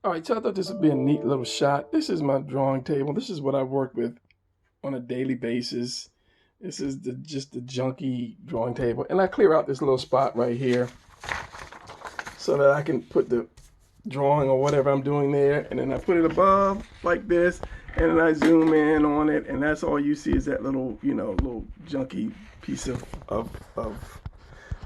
All right, so I thought this would be a neat little shot. This is my drawing table. This is what I work with on a daily basis. This is just the junky drawing table. And I clear out this little spot right here so that I can put the drawing or whatever I'm doing there. And then I put it above like this. And then I zoom in on it. And that's all you see is that little, little junky piece of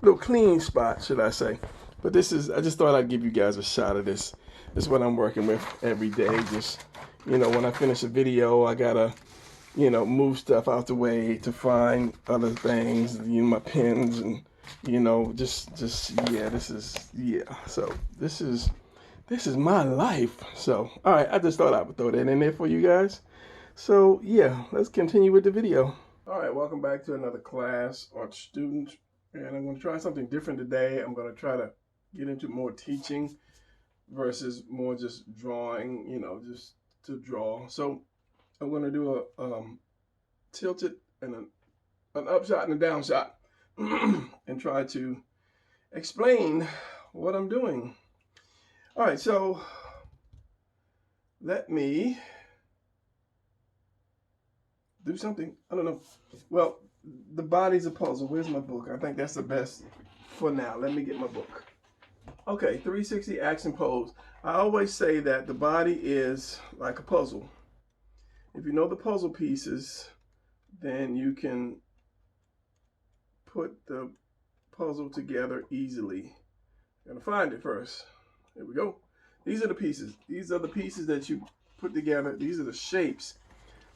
little clean spot, should I say. But I just thought I'd give you guys a shot of this. This is what I'm working with every day. Just, when I finish a video, I gotta, move stuff out the way to find other things, my pens and, So this is my life. So, all right, I just thought I would throw that in there for you guys. So, yeah, let's continue with the video. All right, welcome back to another class, art student. And I'm going to try something different today. I'm going to try to get into more teaching versus more just drawing, just to draw. So I'm going to do a tilted and an upshot and a downshot and try to explain what I'm doing. All right, so let me do something. I don't know. Well, the body's a puzzle. Where's my book? I think that's the best for now. Let me get my book. Okay, 360 action pose. I always say that the body is like a puzzle. If you know the puzzle pieces, then you can put the puzzle together easily. I'm gonna find it first. Here we go. These are the pieces. These are the pieces that you put together. These are the shapes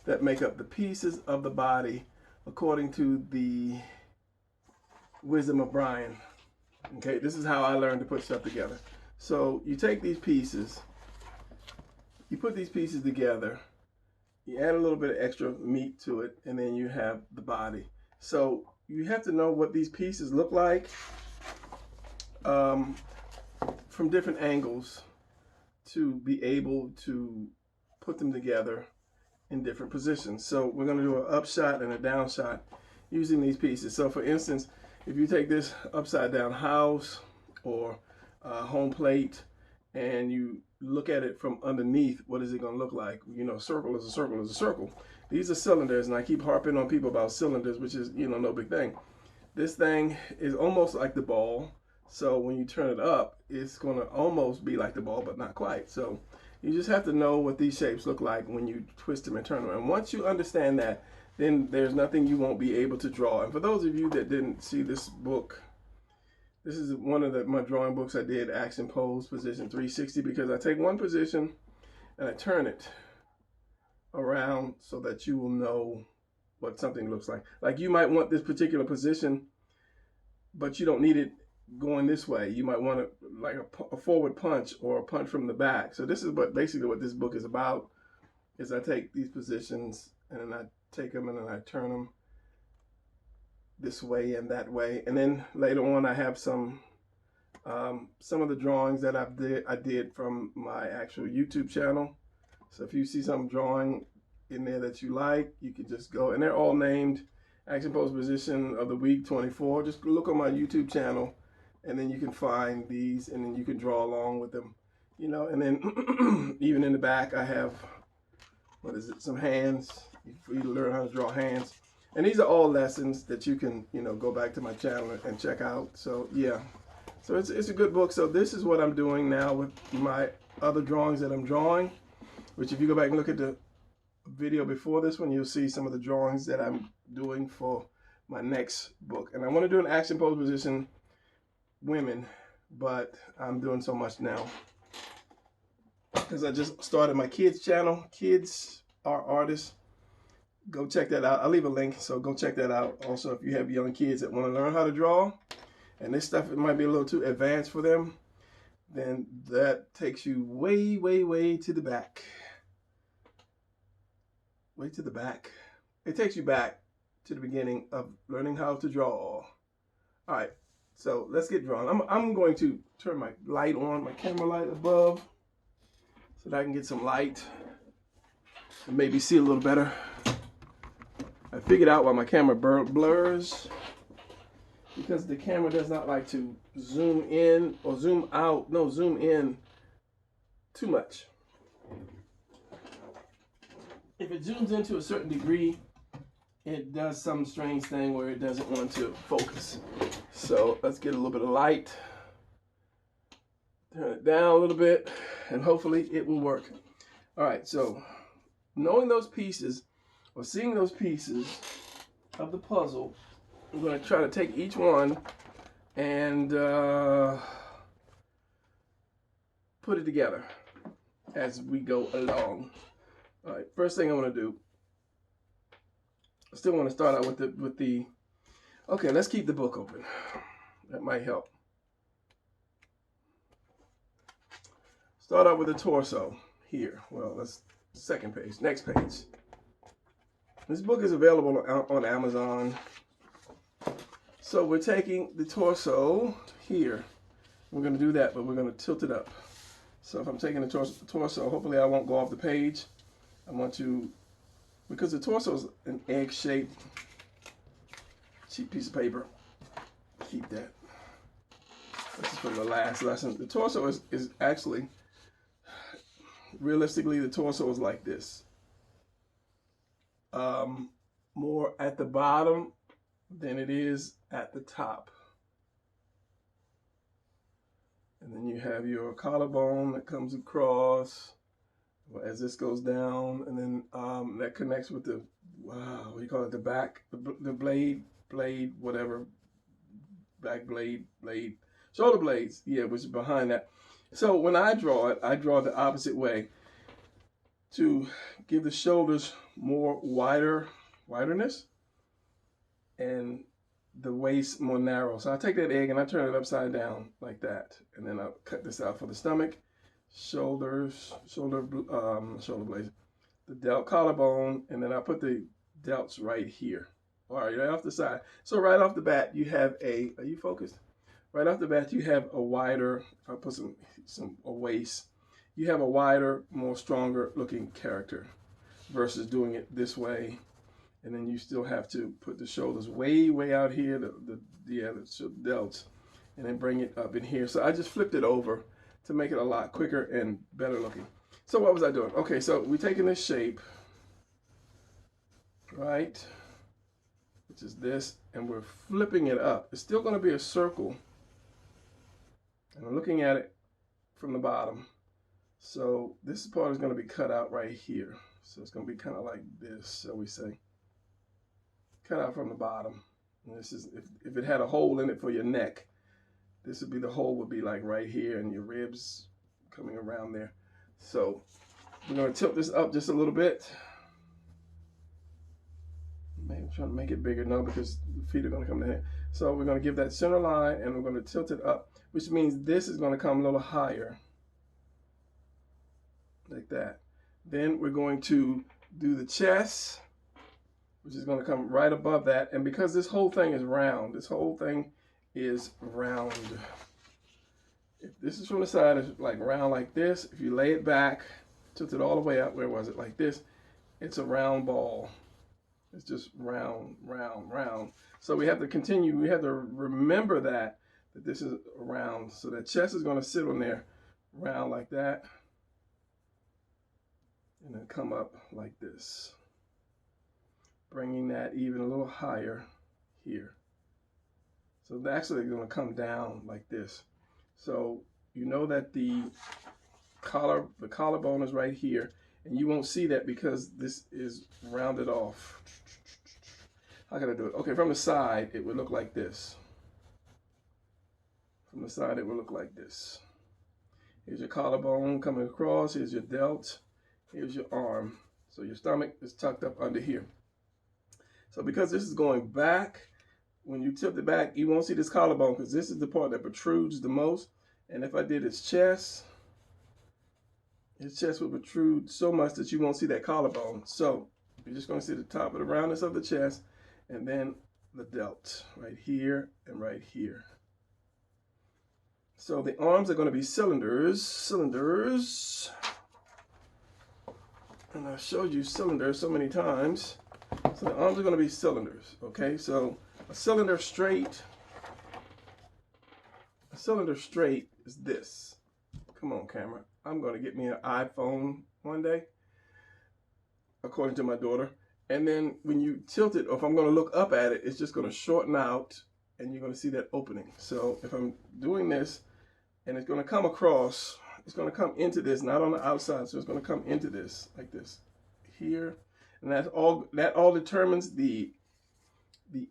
that make up the pieces of the body according to the wisdom of Brian. Okay, this is how I learned to put stuff together. So you take these pieces, you put these pieces together, you add a little bit of extra meat to it, and then you have the body. So you have to know what these pieces look like from different angles to be able to put them together in different positions. So we're going to do an upshot and a downshot using these pieces. So for instance, if you take this upside down house or home plate and you look at it from underneath, what is it going to look like? Circle is a circle is a circle. These are cylinders, and I keep harping on people about cylinders, which is, no big thing. This thing is almost like the ball. So when you turn it up, it's going to almost be like the ball, but not quite. So you just have to know what these shapes look like when you twist them and turn them. And once you understand that, then there's nothing you won't be able to draw. And for those of you that didn't see this book, this is one of my drawing books I did, Action Pose Position 360, because I take one position and I turn it around so that you will know what something looks like. Like you might want this particular position, but you don't need it going this way. You might want it like a forward punch or a punch from the back. So this is basically what this book is about, is I take these positions and then I take them and then I turn them this way and that way. And then later on I have some of the drawings that I did from my actual YouTube channel. So if you see some drawing in there that you like, you can just go, and they're all named Action Pose Position of the Week 24. Just look on my YouTube channel and then you can find these and then you can draw along with them. And then even in the back I have, some hands for you to learn how to draw hands. And these are all lessons that you can, go back to my channel and check out. So yeah, so it's a good book. So this is what I'm doing now with my other drawings that I'm drawing, which if you go back and look at the video before this one, you'll see some of the drawings that I'm doing for my next book. And I want to do an action pose position women, but I'm doing so much now because I just started my kids channel. Kids are artists. Go check that out. I'll leave a link, so go check that out. Also, if you have young kids that want to learn how to draw, and this stuff, it might be a little too advanced for them, then that takes you way, way, way to the back. Way to the back. It takes you back to the beginning of learning how to draw. All right, so let's get drawing. I'm going to turn my light on, my camera light above, so that I can get some light and maybe see a little better. I figured out why my camera blurs, because the camera does not like to zoom in or zoom out. No, zoom in too much. If it zooms into a certain degree, it does some strange thing where it doesn't want to focus. So let's get a little bit of light. Turn it down a little bit, and hopefully it will work. All right, so knowing those pieces, or seeing those pieces of the puzzle, I'm going to try to take each one and put it together as we go along. All right, first thing I want to do, I still want to start out with the, okay, let's keep the book open. That might help. Start out with the torso here. Well, that's the second page, next page. This book is available on Amazon. So we're taking the torso here. We're going to do that, but we're going to tilt it up. So if I'm taking the torso, hopefully I won't go off the page. I want to, because the torso is an egg-shaped, cheap piece of paper. Keep that. This is from the last lesson. The torso is actually, realistically, the torso is like this. More at the bottom than it is at the top. And then you have your collarbone that comes across as this goes down, and then that connects with the, what do you call it, the back, the blade, whatever, back blade, shoulder blades, yeah, which is behind that. So when I draw it the opposite way to give the shoulders more widerness and the waist more narrow. So I take that egg and I turn it upside down like that, and then I'll cut this out for the stomach, shoulder blades, the delt, collarbone, and then I put the delts right here. All right, right off the side. So right off the bat, you have a, are you focused? Right off the bat, you have a wider, if I put a waist, you have a wider, more stronger looking character versus doing it this way. And then you still have to put the shoulders way out here, the delts, and then bring it up in here. So I just flipped it over to make it a lot quicker and better looking. So what was I doing? Okay, so we're taking this shape, right, which is this, and we're flipping it up. It's still going to be a circle, and I'm looking at it from the bottom. So this part is going to be cut out right here. So it's going to be kind of like this, shall we say. Cut out from the bottom. And this is, if it had a hole in it for your neck, this would be, the hole would be like right here, and your ribs coming around there. So we're going to tilt this up just a little bit. Maybe I'm trying to make it bigger. No, because the feet are going to come in here. So we're going to give that center line, and we're going to tilt it up, which means this is going to come a little higher. Like that. Then we're going to do the chest, which is going to come right above that. And because this whole thing is round, if this is from the side, it's like round like this. If you lay it back, tilt it all the way out, where was it? Like this, it's a round ball. It's just round. So we have to continue, we have to remember that this is round. So that chest is going to sit on there, round like that. And then come up like this, bringing that even a little higher here. So they're actually going to come down like this. So you know that the collarbone is right here, and you won't see that because this is rounded off. How can I do it? Okay, from the side, it would look like this. From the side, it would look like this. Here's your collarbone coming across. Here's your delt. Here's your arm. So your stomach is tucked up under here. So because this is going back, when you tilt it back, you won't see this collarbone because this is the part that protrudes the most. And if I did his chest would protrude so much that you won't see that collarbone. So you're just going to see the top of the roundness of the chest, and then the delt right here and right here. So the arms are going to be cylinders. And I've showed you cylinders so many times. So the arms are going to be cylinders, okay? So a cylinder straight is this, Come on, camera. I'm going to get me an iPhone one day, according to my daughter. And then when you tilt it, or if I'm going to look up at it, it's just going to shorten out and you're going to see that opening. So if I'm doing this and it's going to come across, it's going to come into this, not on the outside. So it's going to come into this like this here. And that all determines the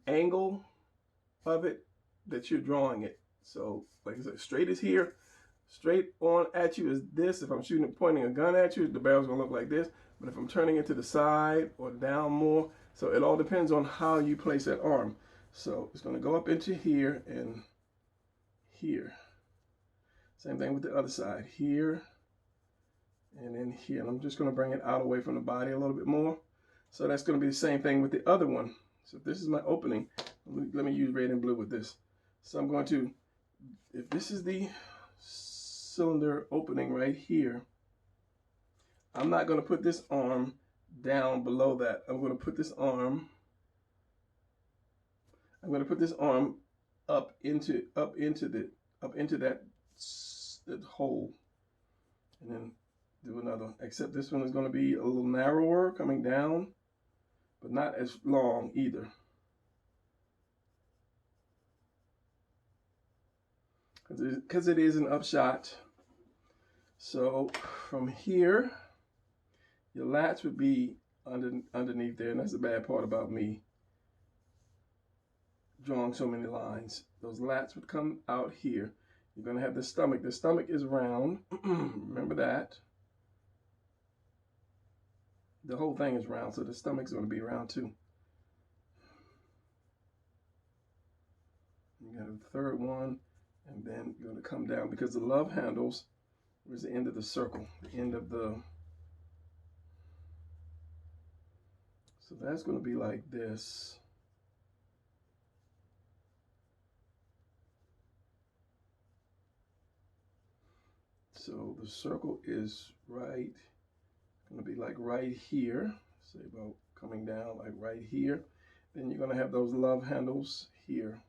angle of it that you're drawing it. So like I said, straight is here. Straight on at you is this. If I'm shooting, pointing a gun at you, the barrel's gonna look like this. But if I'm turning it to the side or down more, so it all depends on how you place that arm. So it's gonna go up into here and here. Same thing with the other side, here and then here. And I'm just gonna bring it out away from the body a little bit more. So that's gonna be the same thing with the other one. So if this is my opening, let me use red and blue with this. So I'm going to, if this is the cylinder opening right here, I'm not going to put this arm down below that. I'm going to put this arm up into that hole, and then do another. Except this one is going to be a little narrower coming down, but not as long either. Because it is an upshot. So from here, your lats would be underneath there, and that's the bad part about me drawing so many lines. Those lats would come out here. You're going to have the stomach. The stomach is round. Remember that. The whole thing is round, so the stomach's going to be round too. You got a third one. And then you're going to come down because the love handles is the end of the circle, the end of the. So that's going to be like this. So the circle is going to be like right here. Say about coming down like right here. Then you're going to have those love handles here.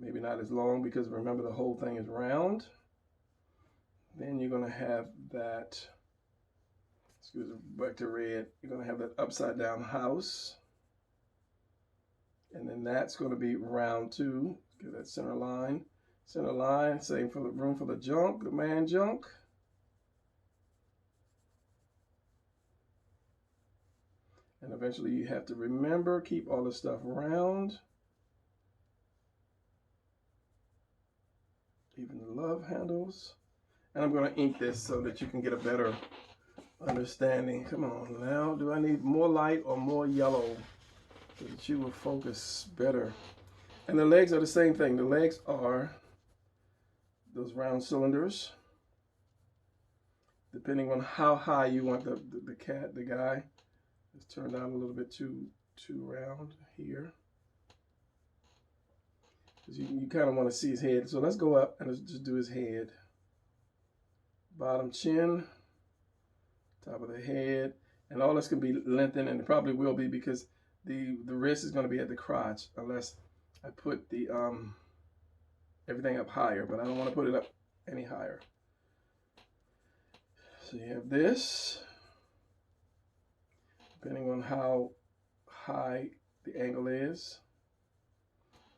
Maybe not as long because remember the whole thing is round. Then you're going to have that, excuse me, back to red, you're going to have that upside down house. And then that's going to be round too. Get that center line. Center line, same for the room for the junk, the man junk. And eventually you have to remember, keep all this stuff round. Even the love handles. And I'm going to ink this so that you can get a better understanding. Come on now, do I need more light or more yellow so that you will focus better? And the legs are the same thing. The legs are those round cylinders. Depending on how high you want the guy. It's turned out a little bit too round here. You kind of want to see his head. So let's go up and let's just do his head. Bottom chin, top of the head, and all this can be lengthened, and it probably will be because the wrist is going to be at the crotch unless I put the everything up higher, but I don't want to put it up any higher. So you have this, depending on how high the angle is.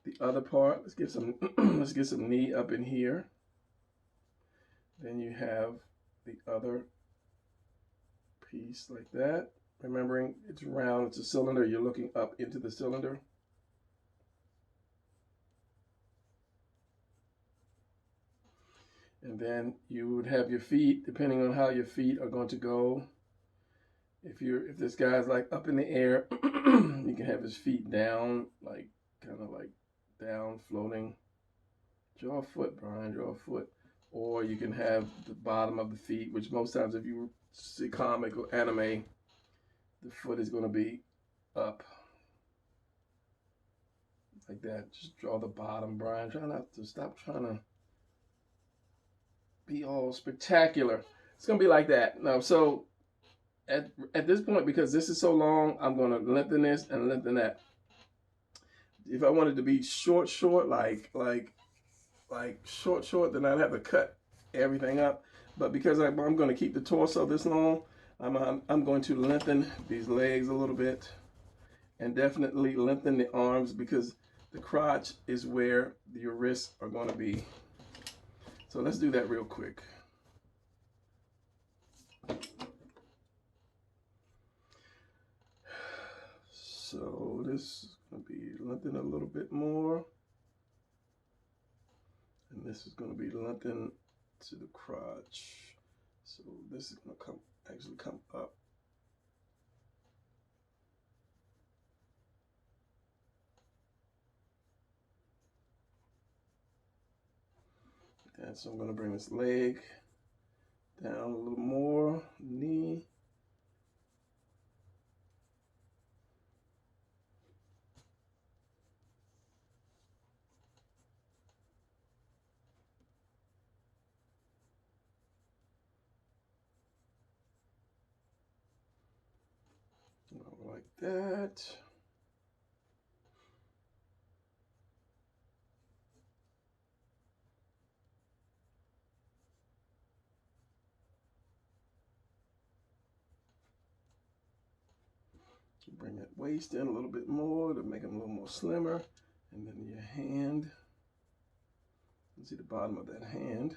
The other part, let's get some knee up in here. Then you have the other piece like that. Remembering it's round, it's a cylinder, you're looking up into the cylinder. And then you would have your feet, depending on how your feet are going to go. If this guy's like up in the air, you can have his feet down, like kind of like down, floating. Draw a foot, Brian, draw a foot. Or you can have the bottom of the feet, which most times if you see comic or anime, the foot is going to be up. Like that. Just draw the bottom, Brian. Try not to stop trying to be all spectacular. It's going to be like that. Now, so at this point, because this is so long, I'm going to lengthen this and lengthen that. If I wanted to be short, like like short, then I'd have to cut everything up. But because I'm going to keep the torso this long, I'm going to lengthen these legs a little bit, and definitely lengthen the arms, because the crotch is where your wrists are going to be. So let's do that real quick. So this is going to be lengthened a little bit more. And this is going to be lengthened to the crotch. So this is going to actually come up. And so I'm going to bring this leg down a little more, knee. Like that. Bring that waist in a little bit more to make them a little more slimmer. And then your hand, you see the bottom of that hand.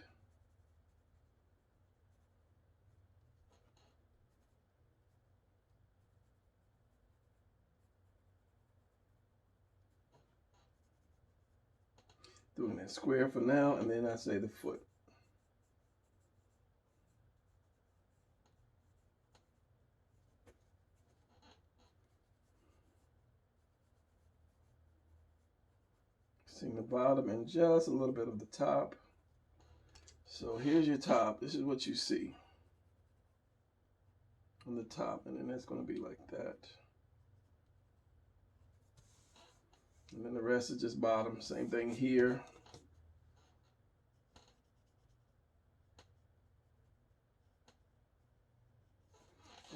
Doing that square for now, and then I say the foot. Seeing the bottom and just a little bit of the top. So here's your top. This is what you see on the top, and then that's going to be like that. And then the rest is just bottom. Same thing here.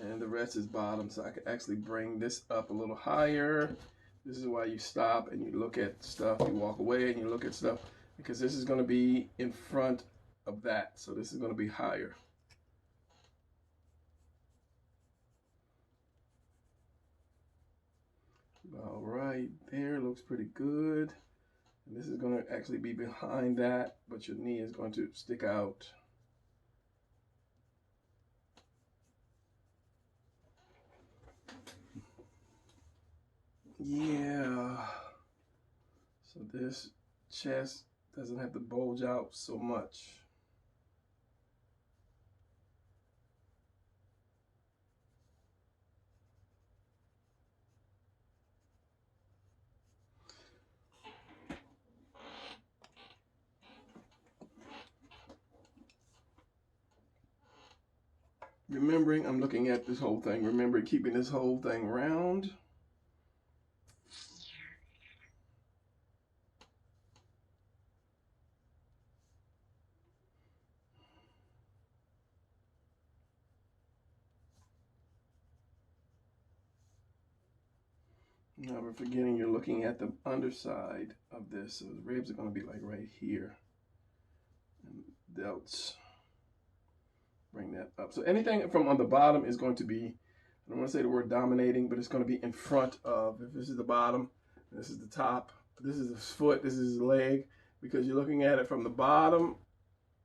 And the rest is bottom. So I can actually bring this up a little higher. This is why you stop and you look at stuff. You walk away and you look at stuff, because this is going to be in front of that. So this is going to be higher. All right, there looks pretty good. And this is going to actually be behind that, but your knee is going to stick out. Yeah. So this chest doesn't have to bulge out so much. Remembering, I'm looking at this whole thing. Remember, keeping this whole thing round. Never forgetting, you're looking at the underside of this. So the ribs are going to be like right here. And delts. Bring that up. So anything from on the bottom is going to be, I don't want to say the word dominating, but it's going to be in front of. If this is the bottom, this is the top, this is his foot, this is his leg, because you're looking at it from the bottom,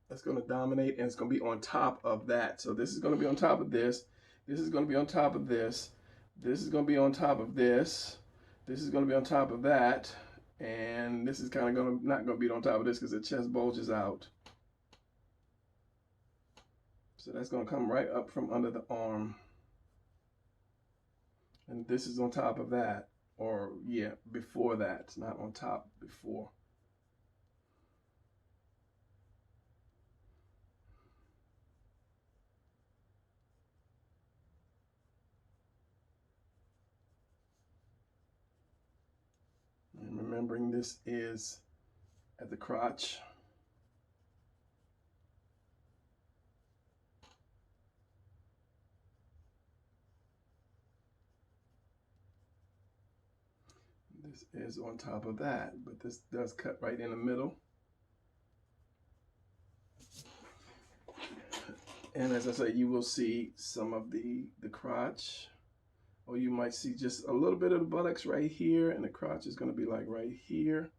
that's going to dominate, and it's going to be on top of that. So this is going to be on top of this. This is going to be on top of this. This is going to be on top of this. This is going to be on top of that. And this is kind of going to not going to be on top of this because the chest bulges out. So that's going to come right up from under the arm. And this is on top of that. Or, yeah, before that. Not on top, before. And remembering this is at the crotch. This is on top of that, but this does cut right in the middle. And as I say, you will see some of the crotch, or you might see just a little bit of the buttocks right here, and the crotch is going to be like right here.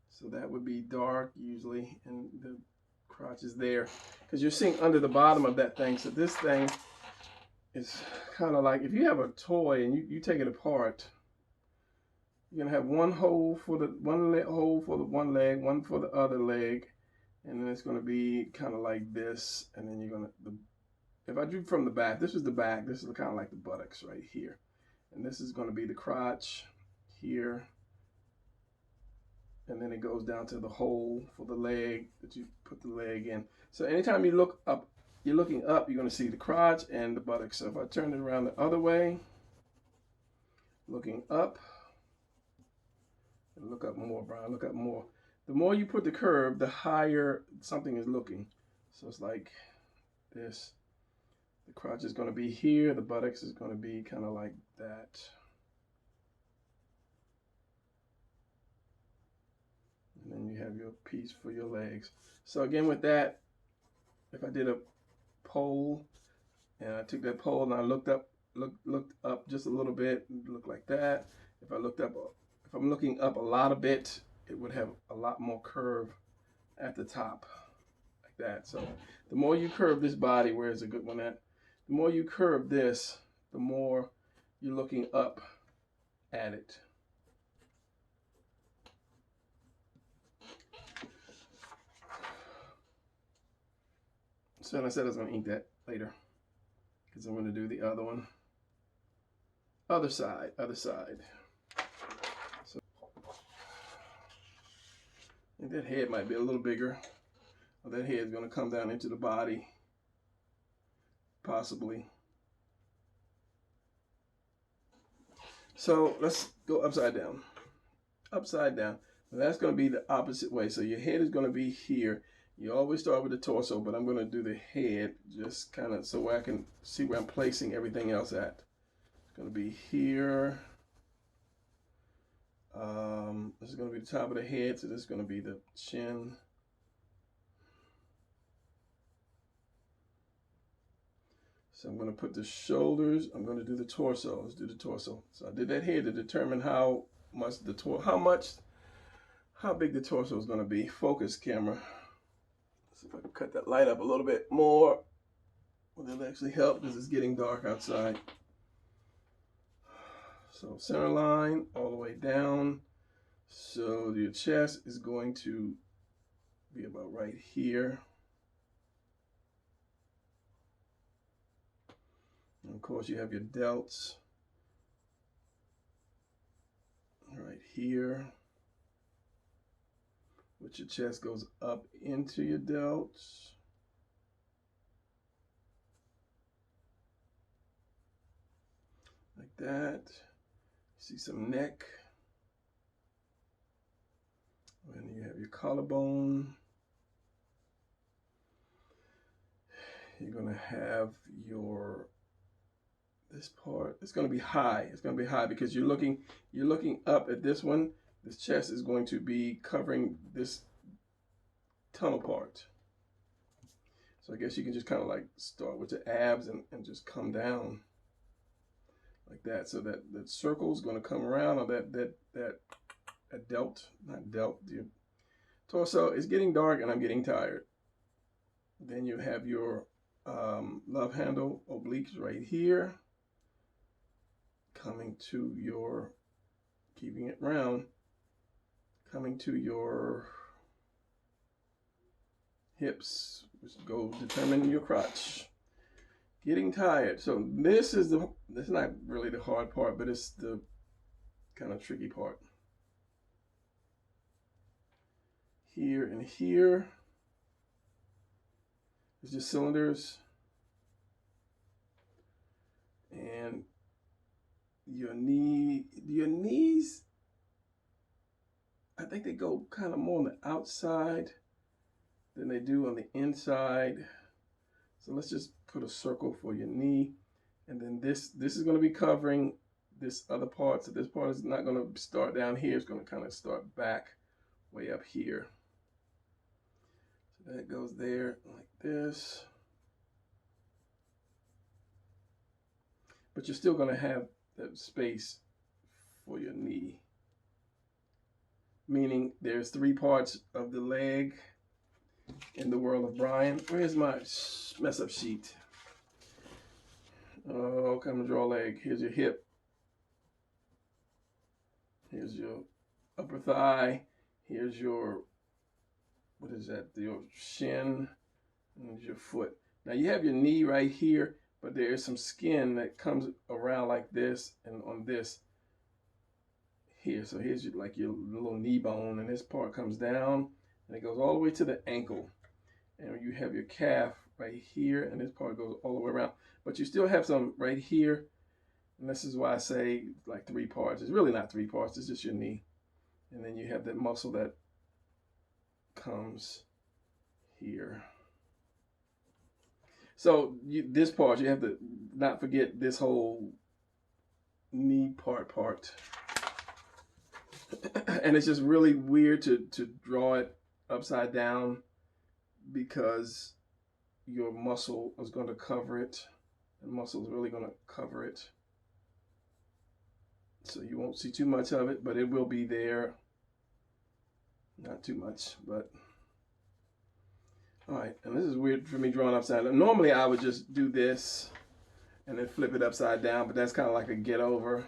So that would be dark usually, and the crotch is there because you're seeing under the bottom of that thing. So this thing is kind of like if you have a toy and you take it apart, you're gonna have one hole for the one leg, one for the other leg, and then it's gonna be kind of like this. And then you're gonna, if I drew from the back, this is the back. This is kind of like the buttocks right here, and this is gonna be the crotch here. And then it goes down to the hole for the leg that you put the leg in. So anytime you look up, you're looking up, you're going to see the crotch and the buttocks. So if I turn it around the other way, looking up, look up more, Brian, look up more. The more you put the curve, the higher something is looking. So it's like this. The crotch is going to be here. The buttocks is going to be kind of like that. And then you have your piece for your legs. So again, with that, if I did a pole and I took that pole and I looked up just a little bit, it looked like that. If I'm looking up a lot of bit, it would have a lot more curve at the top, like that. So the more you curve this body, where's a good one at? The more you curve this, the more you're looking up at it. So I said I was going to ink that later because I'm going to do the other one. Other side. So I think that head might be a little bigger. Or that head is going to come down into the body, possibly. So let's go upside down. Upside down. Now that's going to be the opposite way. So your head is going to be here. You always start with the torso, but I'm going to do the head just kind of so I can see where I'm placing everything else at. It's going to be here. This is going to be the top of the head, so this is going to be the chin. So I'm going to put the shoulders. I'm going to do the torso. Let's do the torso. So I did that here to determine how big the torso is going to be. Focus camera. See if I can cut that light up a little bit more. Will that actually help because it's getting dark outside? So center line all the way down. So your chest is going to be about right here. And of course you have your delts right here. Which your chest goes up into your delts. Like that. See some neck. And you have your collarbone. You're going to have this part. It's going to be high. It's going to be high because you're looking up at this one. This chest is going to be covering this tunnel part. So I guess you can just kind of like start with the abs and just come down like that. So that circle is going to come around, or that delt, not delt, the torso is getting dark and I'm getting tired. Then you have your love handle obliques right here, coming to your, keeping it round, coming to your hips, which go determine your crotch. Getting tired. So this is not really the hard part, but it's the kind of tricky part. Here and here is just cylinders. And your knees, I think they go kind of more on the outside than they do on the inside. So let's just put a circle for your knee. And then this is going to be covering this other part. So this part is not going to start down here. It's going to kind of start back way up here. So that goes there like this. but you're still going to have that space for your knee. Meaning there's 3 parts of the leg in the world of Brian. Where's my mess up sheet? Oh, come and draw a leg. Here's your hip. Here's your upper thigh. Here's your, what is that? Your shin and your foot. Now you have your knee right here, but there is some skin that comes around like this and on this here. So here's your, like your little knee bone, and this part comes down and it goes all the way to the ankle. And you have your calf right here, and this part goes all the way around. But you still have some right here. And this is why I say like 3 parts. It's really not 3 parts, it's just your knee. And then you have that muscle that comes here. So this part, you have to not forget this whole knee part. And it's just really weird to draw it upside down because your muscle is going to cover it. The muscle is really going to cover it. So you won't see too much of it, but it will be there. Not too much, but all right. And this is weird for me drawing upside down. Normally I would just do this and then flip it upside down, but that's kind of like a get over.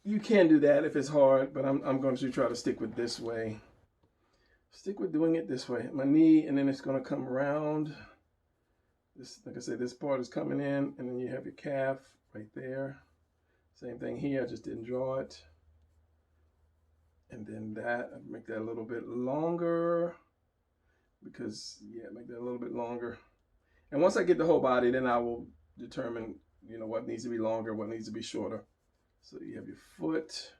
You can do that if it's hard, but I'm going to try to stick with this way. Stick with doing it this way. My knee, and then it's going to come around. This, like I said, this part is coming in, and then you have your calf right there. Same thing here, I just didn't draw it. And then that, I'd make that a little bit longer because, yeah, make that a little bit longer. And once I get the whole body, then I will determine, you know, what needs to be longer, what needs to be shorter. So you have your foot,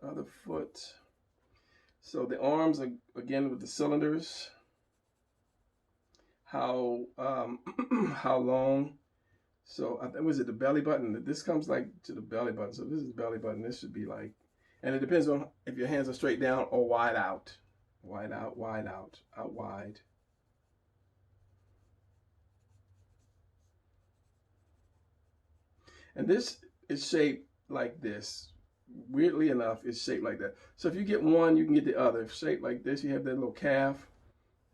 other foot. So the arms are, again, with the cylinders. How how long? So I think, was it the belly button? This comes like to the belly button. So this is the belly button. This should be like, and it depends on if your hands are straight down or wide out. Wide out, wide out, out wide. And this is shaped like this. Weirdly enough, it's shaped like that. So if you get one, you can get the other. If shaped like this, you have that little calf,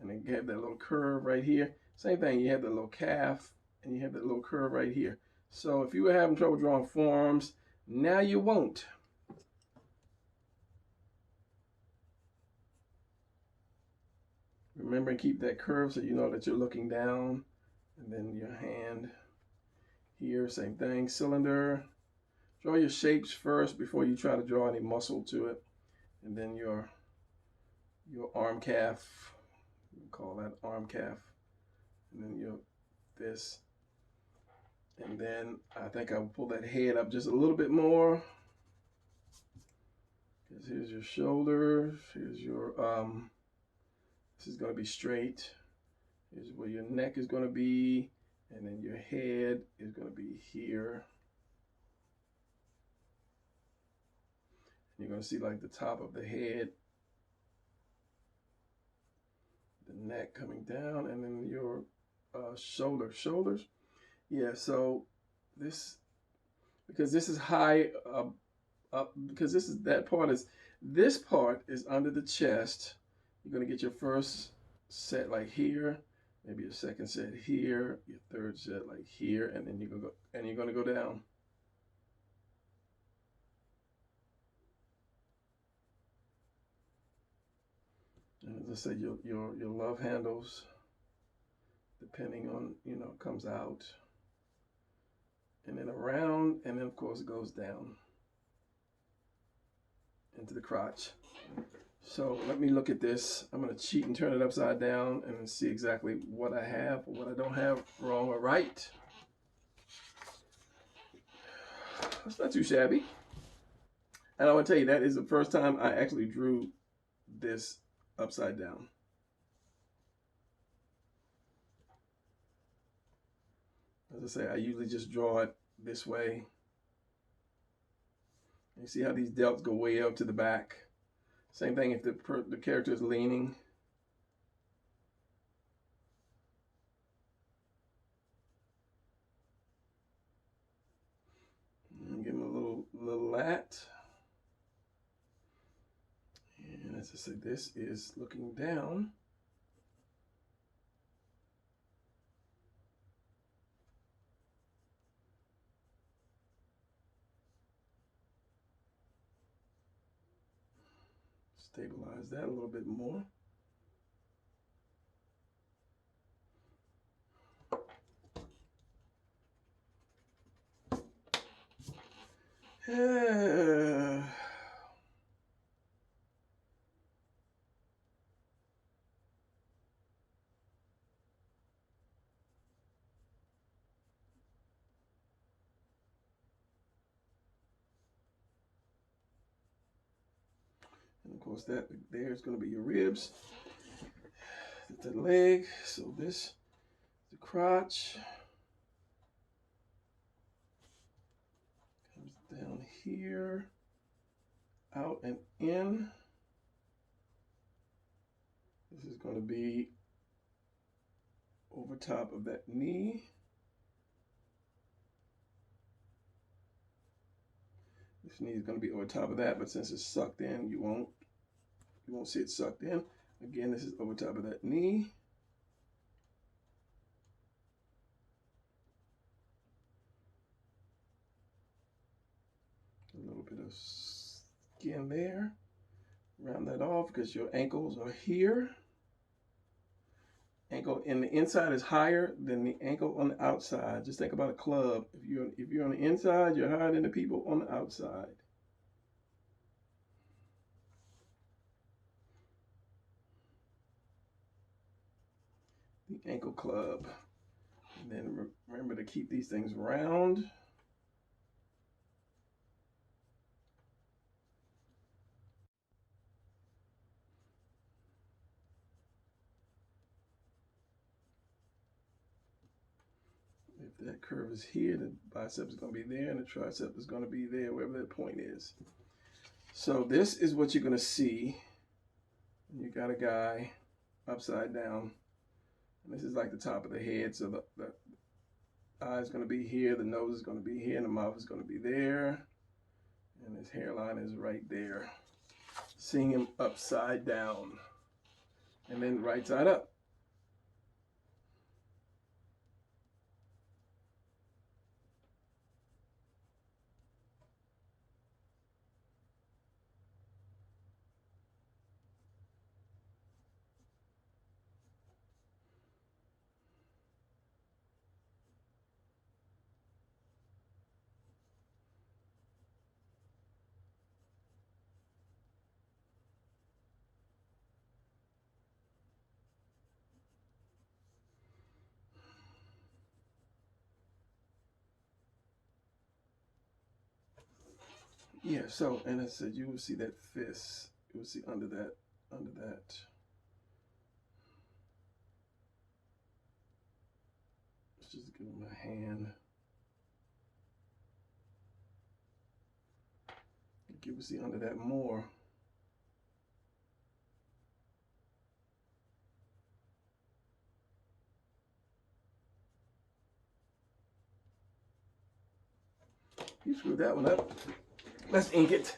and then you have that little curve right here. Same thing, you have the little calf, and you have that little curve right here. So if you were having trouble drawing forearms, now you won't. Remember, keep that curve so you know that you're looking down. And then your hand here, same thing, cylinder. Draw your shapes first before you try to draw any muscle to it. And then your arm calf, we call that arm calf. And then your this. And then I think I will pull that head up just a little bit more. Because here's your shoulders, here's your, this is going to be straight. Here's where your neck is going to be. And then your head is going to be here. You're going to see like the top of the head, the neck coming down, and then your shoulders. Yeah, so this, because this is high up, because this is, that part is, this part is under the chest. You're going to get your first set like here, maybe your second set here, your third set like here, and then you're going to go down. And as I said, your love handles, depending on, you know, comes out. And then around, and then of course it goes down into the crotch. So let me look at this. I'm going to cheat and turn it upside down and see exactly what I have or what I don't have, wrong or right. That's not too shabby. And I want to tell you, that is the first time I actually drew this upside down. As I say, I usually just draw it this way. You see how these delts go way up to the back. Same thing if the character is leaning. as I said, this is looking down. Stabilize that a little bit more. And of course, that there's going to be your ribs, the leg. So this, the crotch, comes down here, out and in. This is going to be over top of that knee. This knee is going to be over top of that, but since it's sucked in, you won't see it sucked in. Again, this is over top of that knee. A little bit of skin there. Round that off because your ankles are here. Ankle in the inside is higher than the ankle on the outside. Just think about a club. If you're on the inside, you're higher than the people on the outside. The ankle club. And then remember to keep these things round. If that curve is here, the bicep is going to be there, and the tricep is going to be there, wherever that point is. So this is what you're going to see. You got a guy upside down. And this is like the top of the head. So the eye is going to be here, the nose is going to be here, and the mouth is going to be there. And his hairline is right there. Seeing him upside down. And then right side up. Yeah, so, and I said, you will see that fist. You will see under that. Let's just give him a hand. You will see under that more. You screwed that one up. Let's ink it.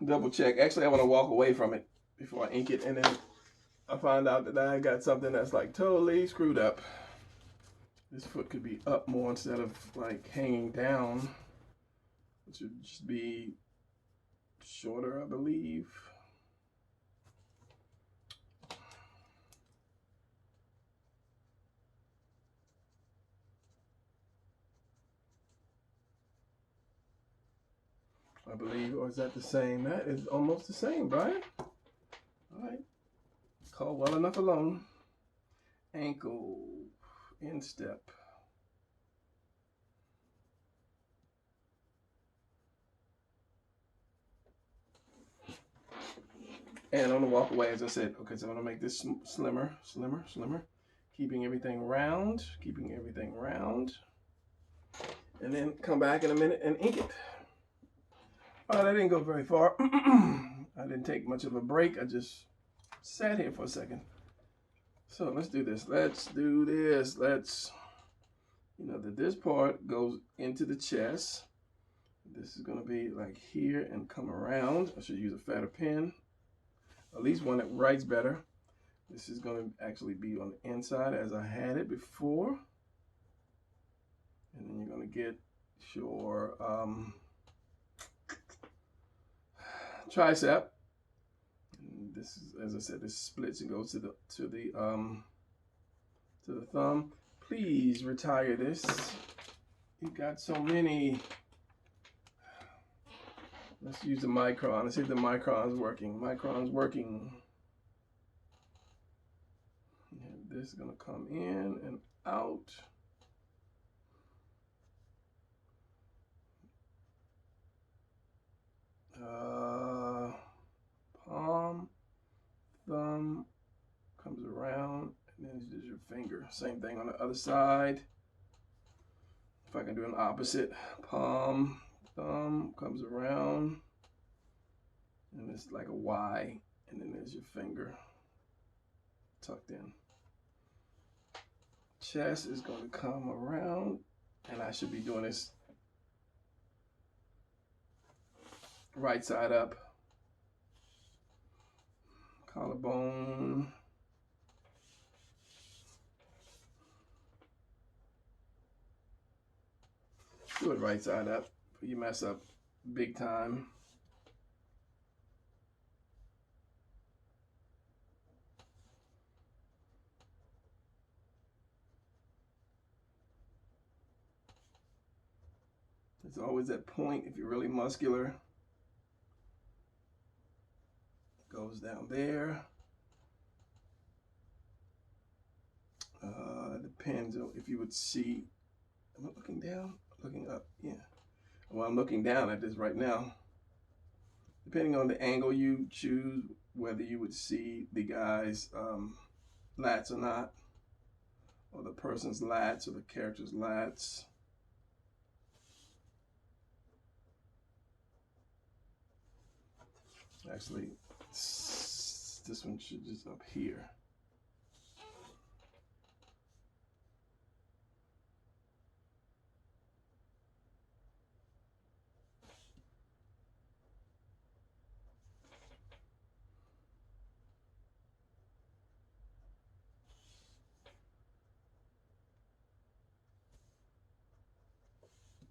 Double check. Actually, I want to walk away from it before I ink it, and then I find out that I got something that's like totally screwed up. This foot could be up more instead of like hanging down, which would just be shorter, I believe. I believe, or is that the same? That is almost the same, Brian. All right. Call well enough alone. Ankle, instep. And on the walk away, as I said, okay, so I'm gonna make this slimmer. Keeping everything round, And then come back in a minute and ink it. All right, I didn't go very far. I didn't take much of a break. I just sat here for a second. So let's do this. Let's, you know, that this part goes into the chest. This is going to be like here and come around. I should use a fatter pen, at least one that writes better. This is going to actually be on the inside as I had it before. And then you're going to get your tricep. And this is, as I said, this splits and goes to the thumb. Please retire this. You've got so many. Let's use the micron. Let's see if the micron's working. Micron's working. And this is going to come in and out. Palm, thumb, comes around, and then there's your finger. Same thing on the other side. If I can do an opposite, palm, thumb, comes around, and it's like a Y, and then there's your finger tucked in. Chest is going to come around, and I should be doing this right side up. Collarbone. Do it right side up, but you mess up big time. There's always that point if you're really muscular. Goes down there. Depends on if you would see. Am I looking down? Looking up? Yeah. Well, I'm looking down at this right now. Depending on the angle you choose, whether you would see the guy's lats or not, or the person's lats or the character's lats. Actually, this one should just up here.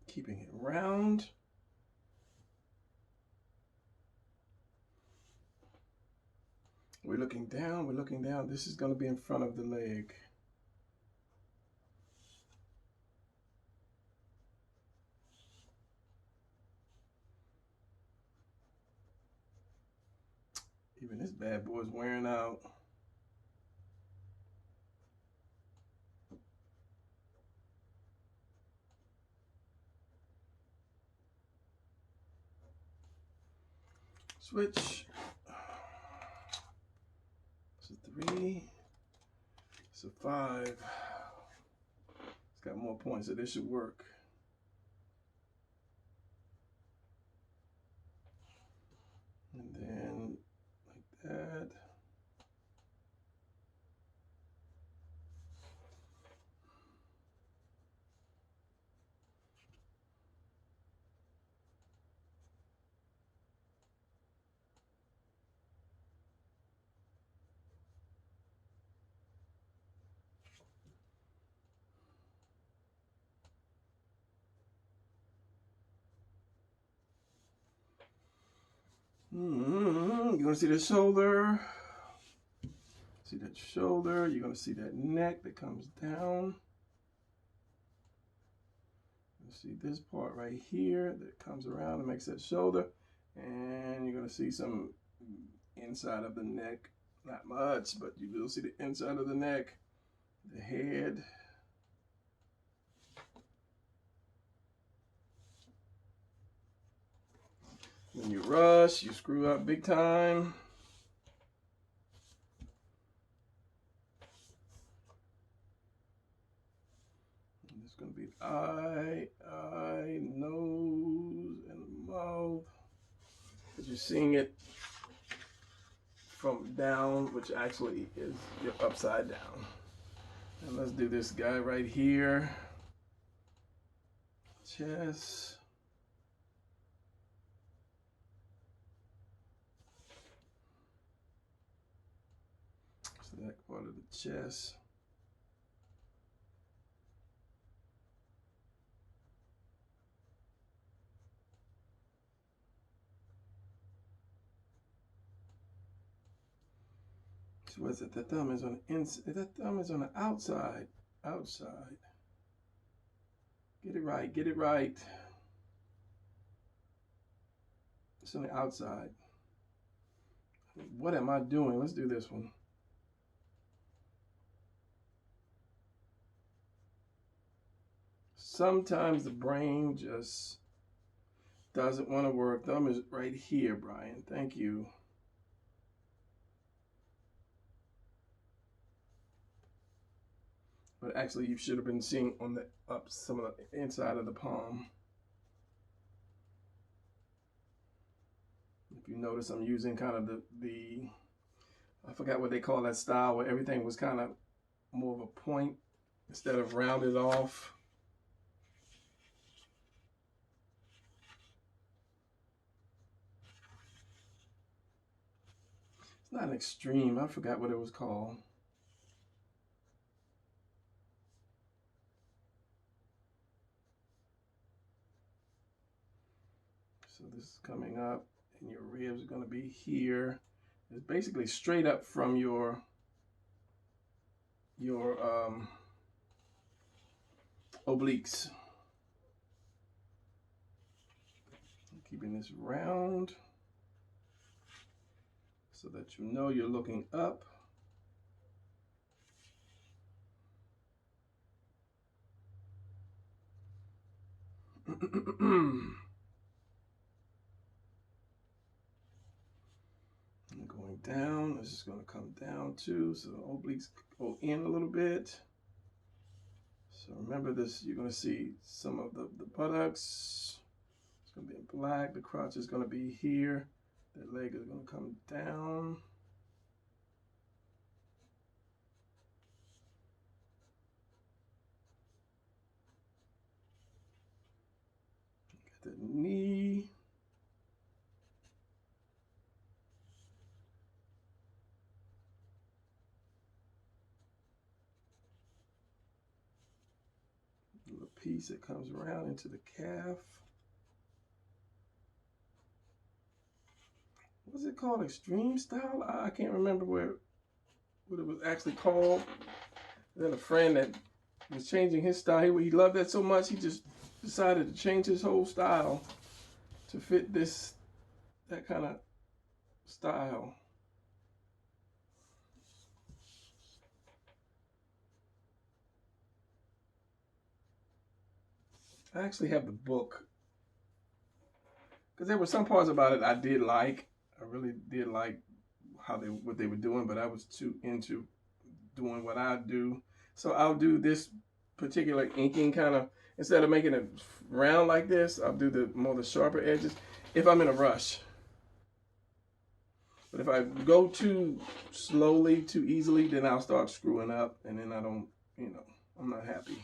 Keeping it round. We're looking down, we're looking down. This is going to be in front of the leg. Even this bad boy is wearing out. Switch. This is 3. It's a 5. It's got more points, so this should work. And then like that. You're gonna see the shoulder. See that shoulder. You're gonna see that neck that comes down. You see this part right here that comes around and makes that shoulder, and you're gonna see some inside of the neck. Not much, but you will see the inside of the neck, the head. When you rush, you screw up big time. It's going to be eye, nose, and mouth. Because you're seeing it from down, which actually is you're upside down. And let's do this guy right here. Chest. back part of the chest. So what's it? That thumb is on the inside. That thumb is on the outside. Outside. Get it right. Get it right. It's on the outside. What am I doing? Let's do this one. Sometimes the brain just doesn't want to work. Thumb is right here, Brian. Thank you. But actually, you should have been seeing on the up some of the inside of the palm. If you notice, I'm using kind of the I forgot what they call that style, where everything was kind of more of a point instead of rounded off. It's not an extreme. I forgot what it was called. So this is coming up, and your ribs are going to be here. It's basically straight up from your obliques. Keeping this round so that you know you're looking up. Going down, this is going to come down too, so the obliques go in a little bit. So remember this, you're going to see some of the buttocks. It's going to be in black. The crotch is going to be here. The leg is going to come down. Get the knee. Little piece that comes around into the calf. What's it called? Extreme style? I can't remember what it was actually called. Then a friend that was changing his style, he loved that so much he just decided to change his whole style to fit that kind of style. I actually have the book because there were some parts about it I did like. I really did like what they were doing, but I was too into doing what I do. So I'll do this particular inking kind of, instead of making it round like this, I'll do the sharper edges if I'm in a rush. But if I go too slowly, too easily, then I'll start screwing up, and then I don't, I'm not happy.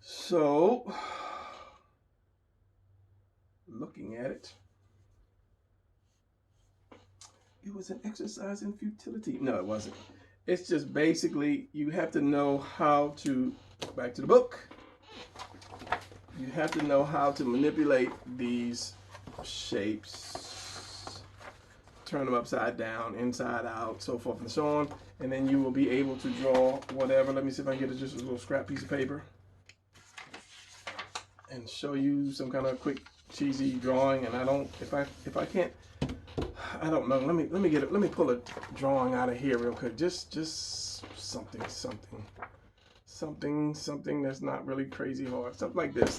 So, looking at it, it was an exercise in futility. No, it wasn't. It's just basically you have to know how to, back to the book, you have to know how to manipulate these shapes, turn them upside down, inside out, so forth and so on, and then you will be able to draw whatever. Let me see if I can get just a little scrap piece of paper and show you some kind of quick cheesy drawing. And I don't, if I can't, I don't know. Let me pull a drawing out of here real quick. Just something that's not really crazy hard. Something like this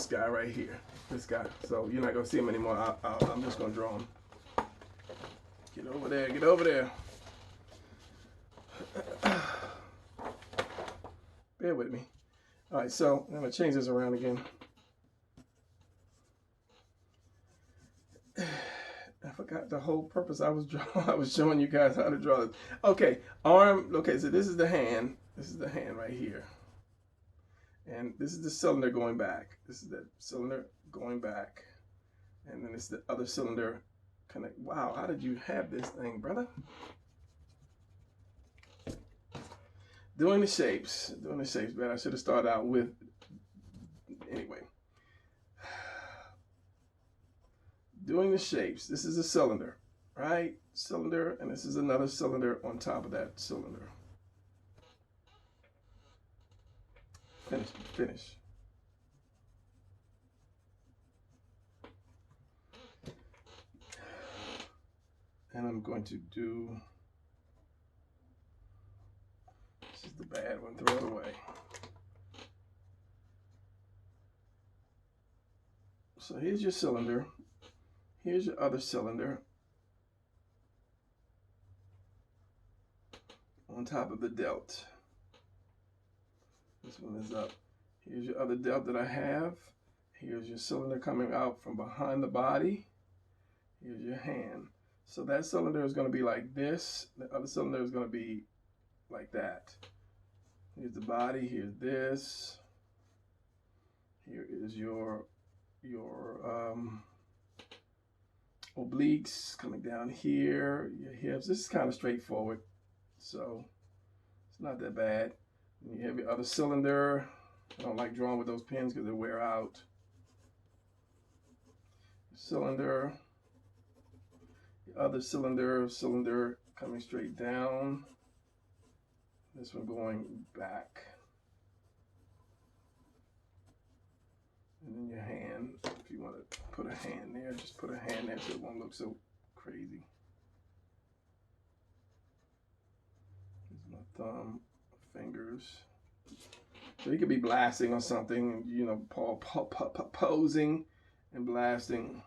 guy right here. This guy. So you're not gonna see him anymore. I'm just gonna draw him. Get over there. Get over there. Bear with me. All right. So I'm gonna change this around again. I forgot the whole purpose I was drawing. I was showing you guys how to draw this. Okay, arm. Okay, so this is the hand. This is the hand right here. And this is the cylinder going back. This is the cylinder going back. And then it's the other cylinder connect. Wow, how did you have this thing, brother? Doing the shapes, man. I should have started out with, anyway. Doing the shapes. This is a cylinder, right? Cylinder, and this is another cylinder on top of that cylinder. Finish. And I'm going to do, this is the bad one, throw it away. So here's your cylinder. Here's your other cylinder on top of the delt. This one is up. Here's your other delt that I have. Here's your cylinder coming out from behind the body. Here's your hand. So that cylinder is going to be like this. The other cylinder is going to be like that. Here's the body. Here's this. Here is your obliques coming down here. Your hips. This is kind of straightforward, so it's not that bad. And you have your other cylinder. I don't like drawing with those pins because they wear out. Cylinder. The other cylinder coming straight down. This one going back. And then your hand, if you want to put a hand there, just put a hand there so it won't look so crazy. Here's my thumb, fingers. So you could be blasting on something, you know, posing and blasting.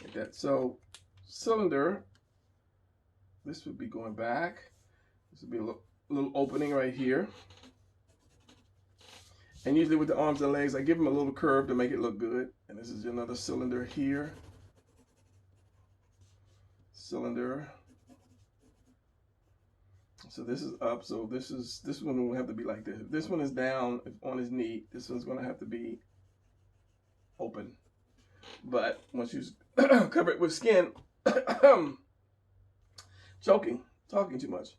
Like that. So cylinder, this would be going back. This would be a little opening right here. And usually with the arms and legs, I give them a little curve to make it look good. And this is another cylinder here. Cylinder. So this is up. So this one will have to be like this. If this one is down on his knee, this one's going to have to be open. But once you cover it with skin, talking too much,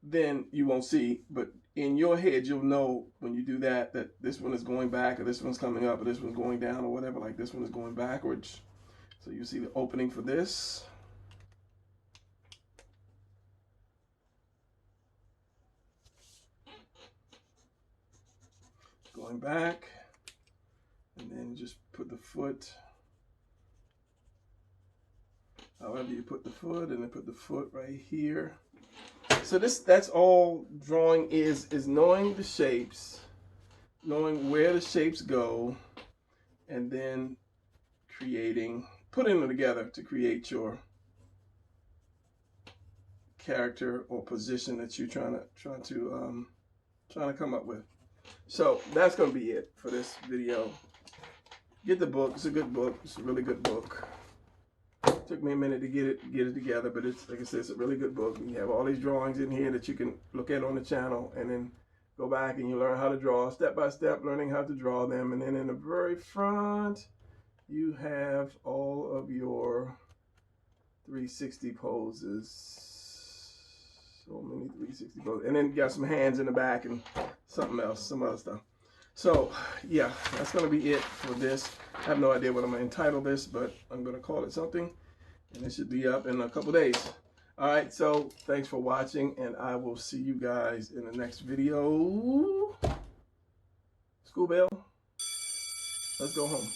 then you won't see. But in your head, you'll know when you do that this one is going back, or this one's coming up, or this one's going down, or whatever. Like this one is going backwards. So you see the opening for this. Going back, and then just put the foot. However you put the foot, and then put the foot right here. So that's all drawing is knowing the shapes, knowing where the shapes go, and then putting them together to create your character or position that you're trying to come up with. So that's going to be it for this video. Get the book. It's a good book. It's a really good book. Took me a minute to get it together, but it's, like I said, it's a really good book. You have all these drawings in here that you can look at on the channel, and then go back and you learn how to draw step by step, learning how to draw them. And then in the very front, you have all of your 360 poses. So many 360 poses. And then you got some hands in the back and something else, some other stuff. So yeah, that's going to be it for this. I have no idea what I'm going to entitle this, but I'm going to call it something. And it should be up in a couple days. All right, so thanks for watching, and I will see you guys in the next video. School bell. Let's go home.